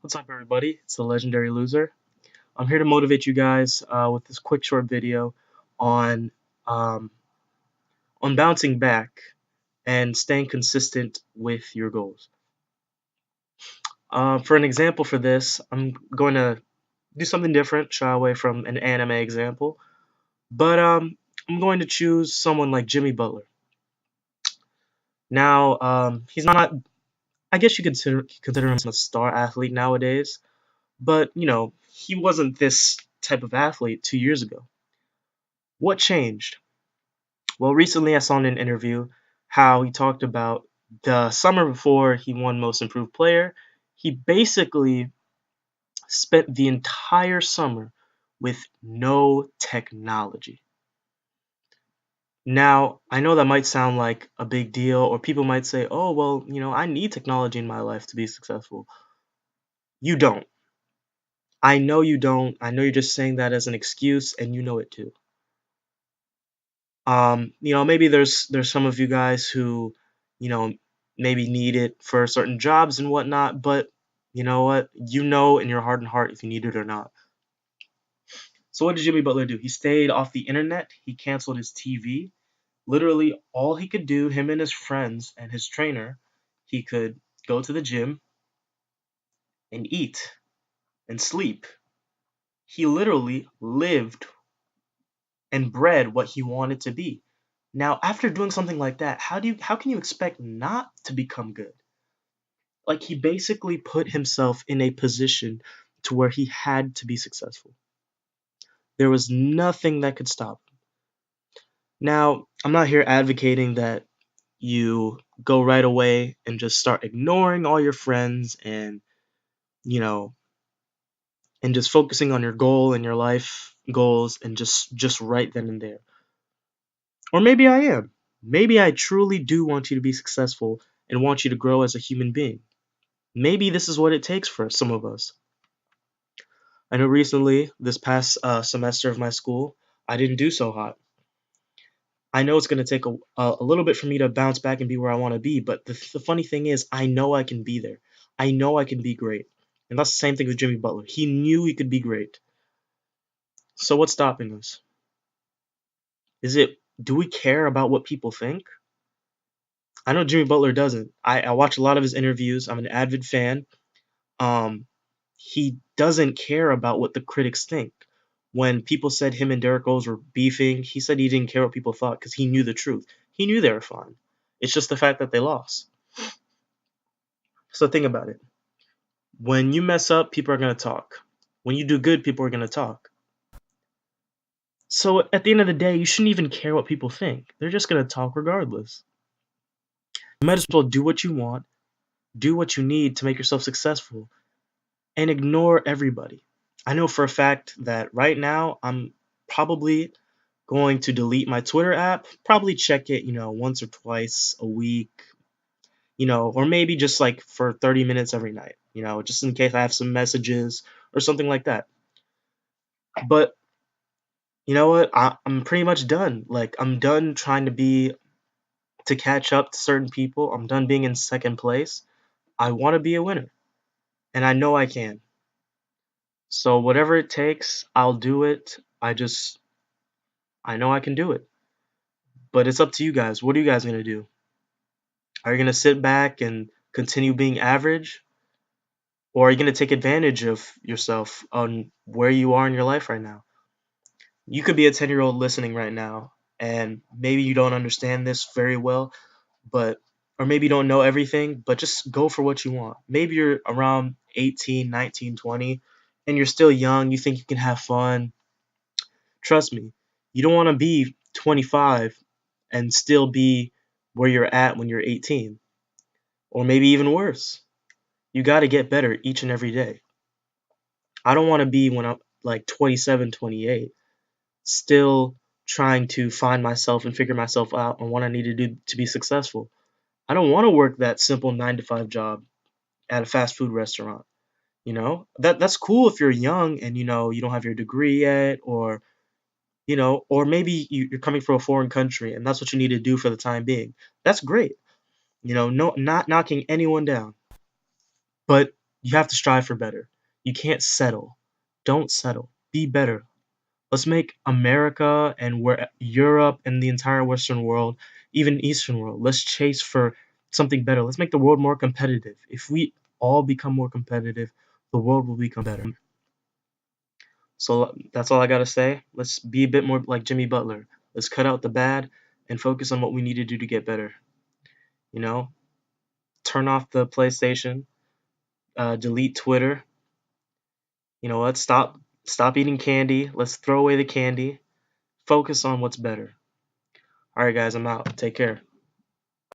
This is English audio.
What's up, everybody? It's the Legendary Loser. I'm here to motivate you guys with this quick, short video on um, on bouncing back and staying consistent with your goals. For an example for this, I'm going to do something different, shy away from an anime example, but I'm going to choose someone like Jimmy Butler. Now, he's not. I guess you consider him a star athlete nowadays, but he wasn't this type of athlete 2 years ago. What changed? Well, recently I saw in an interview how he talked about the summer before he won Most Improved Player. He basically spent the entire summer with no technology. Now, I know that might sound like a big deal, or people might say, oh, well, I need technology in my life to be successful. You don't. I know you don't. I know you're just saying that as an excuse, and you know it too. Maybe there's some of you guys who, you know, maybe need it for certain jobs and whatnot, but you know what? You know in your heart and heart if you need it or not. So what did Jimmy Butler do? He stayed off the internet, he canceled his TV. Literally all he could do, him and his friends and his trainer, he could go to the gym and eat and sleep. He literally lived and bred what he wanted to be. Now, after doing something like that, how can you expect not to become good? Like he basically put himself in a position to where he had to be successful. There was nothing that could stop him. Now, I'm not here advocating that you go right away and just start ignoring all your friends and, you know, and just focusing on your goal and your life goals and just right then and there. Or maybe I am. Maybe I truly do want you to be successful and want you to grow as a human being. Maybe this is what it takes for some of us. I know recently, this past semester of my school, I didn't do so hot. I know it's going to take a little bit for me to bounce back and be where I want to be, but the funny thing is, I know I can be there. I know I can be great. And that's the same thing with Jimmy Butler. He knew he could be great. So what's stopping us? Do we care about what people think? I know Jimmy Butler doesn't. I watch a lot of his interviews. I'm an avid fan. Um, he doesn't care about what the critics think. When people said him and Derek Rose were beefing, he said he didn't care what people thought because he knew the truth. He knew they were fine. It's just the fact that they lost. So think about it. When you mess up, people are going to talk. When you do good, people are going to talk. So at the end of the day, you shouldn't even care what people think. They're just going to talk regardless. You might as well do what you want, do what you need to make yourself successful, and ignore everybody. I know for a fact that right now I'm probably going to delete my Twitter app, probably check it, once or twice a week, or maybe just like for 30 minutes every night, just in case I have some messages or something like that. But you know what? I'm pretty much done. Like, I'm done trying to catch up to certain people. I'm done being in second place. I want to be a winner, and I know I can. So whatever it takes, I'll do it. I know I can do it. But it's up to you guys. What are you guys going to do? Are you going to sit back and continue being average? Or are you going to take advantage of yourself on where you are in your life right now? You could be a 10-year-old listening right now, and maybe you don't understand this very well, but or maybe you don't know everything, but just go for what you want. Maybe you're around 18, 19, 20, and you're still young, you think you can have fun. Trust me, you don't want to be 25 and still be where you're at when you're 18, or maybe even worse. You got to get better each and every day. I don't want to be when I'm like 27, 28, still trying to find myself and figure myself out on what I need to do to be successful. I don't want to work that simple 9 to 5 job at a fast food restaurant. That's cool if you're young and you don't have your degree yet, or maybe you're coming from a foreign country and that's what you need to do for the time being. That's great. No, not knocking anyone down. But You have to strive for better. You can't settle. Don't settle. Be better. Let's make America and where Europe and the entire Western world, even Eastern world, let's chase for something better. Let's make the world more competitive. If we all become more competitive, the world will become better. So that's all I gotta say. Let's be a bit more like Jimmy Butler. Let's cut out the bad and focus on what we need to do to get better. You know, turn off the PlayStation, delete Twitter. You know what? Stop eating candy. Let's throw away the candy. Focus on what's better. All right, guys, I'm out. Take care.